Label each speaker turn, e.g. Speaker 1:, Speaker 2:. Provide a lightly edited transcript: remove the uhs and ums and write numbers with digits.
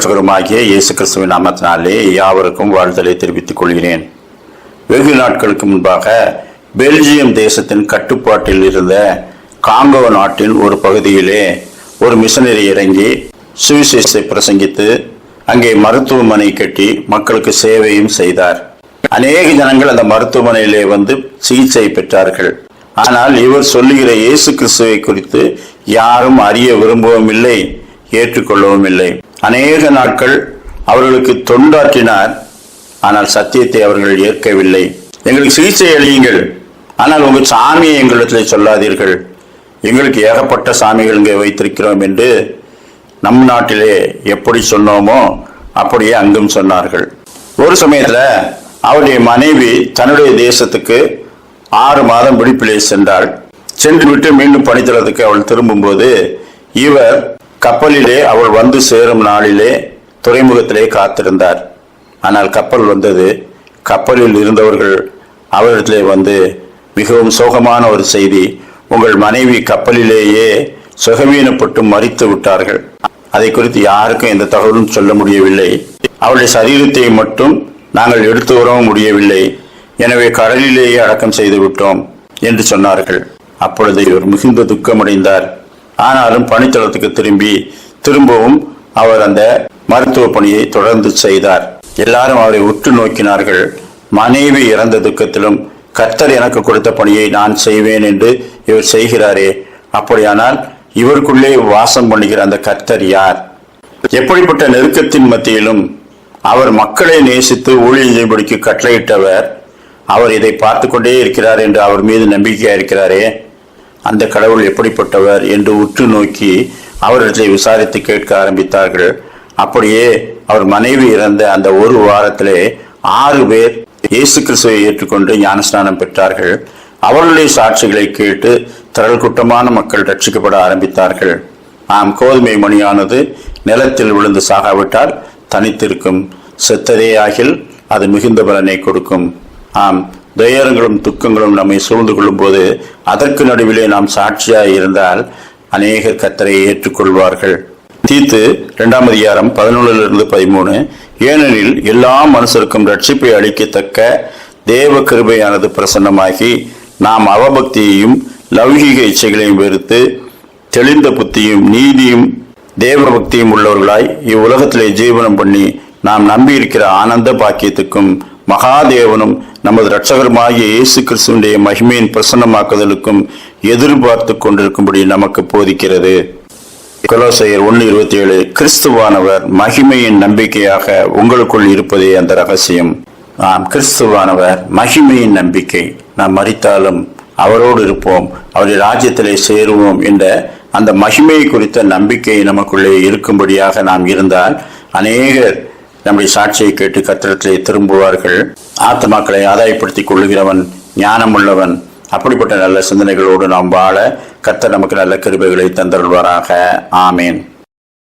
Speaker 1: இரட்சகருமாகிய இயேசு கிறிஸ்துவின் நாமத்தினாலே யாவருக்கும் வாழ்த்தலை தெரிவித்துக் கொள்கிறேன். வெகு நாட்களுக்கு முன்பாக பெல்ஜியம் தேசத்தின் கட்டுப்பாட்டில் இருந்த காங்கோ நாட்டின் ஒரு பகுதியிலே ஒரு மிஷனரி இறங்கி சுவிசேஷத்தை பிரசங்கித்து அங்கே மருத்துவமனை கட்டி மக்களுக்கு சேவையும் செய்தார். அநேக ஜனங்கள் அந்த மருத்துவமனையிலே வந்து சிகிச்சை பெற்றார்கள். ஆனால் இவர் சொல்லுகிற இயேசு கிறிஸ்துவை குறித்து யாரும் அறிய விரும்பவும் இல்லை, ஏற்றுக்கொள்ளவும் இல்லை. அநேக நாட்கள் அவர்களுக்கு தொண்டாற்றினார். ஆனால் சத்தியத்தை அவர்கள் ஏற்கவில்லை. எங்களுக்கு சிகிச்சை அளியுங்கள், ஆனால் உங்கள் சாமியை எங்களிடத்தில் சொல்லாதீர்கள், எங்களுக்கு ஏகப்பட்ட சாமிகள் இங்கே வைத்திருக்கிறோம் என்று நம் நாட்டிலே எப்படி சொன்னோமோ அப்படியே அங்கும் சொன்னார்கள். ஒரு சமயத்தில் அவருடைய மனைவி தன்னுடைய தேசத்துக்கு 6 மாதம் விடுப்பிலே சென்றாள். சென்று விட்டு மீண்டும் பணித்தளத்துக்கு அவள் திரும்பும்போது இவர் கப்பலிலே அவள் வந்து சேரும் நாளிலே துறைமுகத்திலே காத்திருந்தார். ஆனால் கப்பல் வந்தது. கப்பலில் இருந்தவர்கள் அவரிடத்திலே வந்து மிகவும் சோகமான ஒரு செய்தி, உங்கள் மனைவி கப்பலிலேயே சுகவீனப்பட்டு மரித்து விட்டார்கள். அதை குறித்து யாருக்கும் எந்த தகவலும் சொல்ல முடியவில்லை. அவளுடைய சரீரத்தை மட்டும் நாங்கள் எடுத்து வரவும் முடியவில்லை, எனவே கடலிலேயே அடக்கம் செய்து விட்டோம் என்று சொன்னார்கள். அப்பொழுது இவர் மிகுந்த துக்கமடைந்தார். ஆனாலும் பணித்தளத்துக்கு திரும்பவும் அவர் அந்த மருத்துவ பணியை தொடர்ந்து செய்தார். எல்லாரும் அவரை உற்று நோக்கினார்கள். மனைவி இறந்த துக்கத்திலும் கர்த்தர் எனக்கு கொடுத்த பணியை நான் செய்வேன் என்று இவர் செய்கிறாரே, அப்படியானால் இவருக்குள்ளே வாசம் பண்ணுகிற அந்த கர்த்தர் யார்? எப்படிப்பட்ட நெருக்கத்தின் மத்தியிலும் அவர் மக்களை நேசித்து ஊழியம் செய்யும்படிக்கு கட்டளையிட்டவர், அவர் இதை பார்த்து கொண்டே இருக்கிறார் என்று அவர் மீது நம்பிக்கையா இருக்கிறாரே, அந்த கடவுள் எப்படிப்பட்டவர் என்று உற்று நோக்கி அவர்களை விசாரித்து கேட்க ஆரம்பித்தார்கள். அப்படியே அவர் மனைவி இறந்த அந்த ஒரு வாரத்திலே 6 பேர் இயேசு கிறிஸ்துவை ஏற்றுக்கொண்டு ஞானஸ்நானம் பெற்றார்கள். அவர்களுடைய சாட்சிகளை கேட்டு திரள் கூட்டமான மக்கள் ரட்சிக்கப்பட ஆரம்பித்தார்கள். கோதுமை மணியானது நிலத்தில் விழுந்து சாகாவிட்டால் தனித்திருக்கும், செத்ததே ஆகில் அது மிகுந்த பலனை கொடுக்கும். துயரங்களும் துக்கங்களும் நம்மை சூழ்ந்து கொள்ளும் போது அதற்கு நடுவிலே நாம் சாட்சியாய் இருந்தால் அநேகர் கர்த்தரை ஏற்றுக்கொள்வார்கள். தீத்து 2 அதிகாரம் 11-13. ஏனெனில் எல்லா மனுஷருக்கும் ரட்சிப்பை அளிக்கத்தக்க தேவ கிருபையானது பிரசன்னமாகி நாம் அவபக்தியையும் லௌகிக இச்சைகளையும் வெறுத்து தெளிந்த புத்தியும் நீதியும் தேவ பக்தியும் உள்ளவர்களாய் இவ்வுலகத்திலே ஜீவனம் பண்ணி நாம் நம்பி இருக்கிற ஆனந்த பாக்கியத்துக்கும் மகாதேவனும் நமது இரட்சகருமாகிய இயேசு கிறிஸ்துவினுடைய மகிமையின் பிரசன்னமாக்குதலுக்கும் எதிர்பார்த்து கொண்டிருக்கும்படி நமக்கு போதிக்கிறது. கொலோசையர் 1:27. கிறிஸ்துவானவர் மகிமையின் நம்பிக்கையாக உங்களுக்குள் இருப்பதே அந்த ரகசியம். கிறிஸ்துவானவர் மகிமையின் நம்பிக்கை. நாம் மரித்தாலும் அவரோடு இருப்போம், அவருடைய ராஜ்யத்திலே சேருவோம் என்ற அந்த மகிமையை குறித்த நம்பிக்கை நமக்குள்ளே இருக்கும்படியாக நாம் இருந்தால் அநேகர் நம்முடைய சாட்சியை கேட்டு கர்த்தரிடத்திலே திரும்புவார்கள். ஆத்மாக்களை ஆதாயப்படுத்திக் கொள்ளுகிறவன் ஞானமுள்ளவன். அப்படிப்பட்ட நல்ல சிந்தனைகளோடு நாம் வாழ கர்த்தர் நமக்கு நல்ல கிருபைகளை தந்தருள்வாராக. ஆமேன்.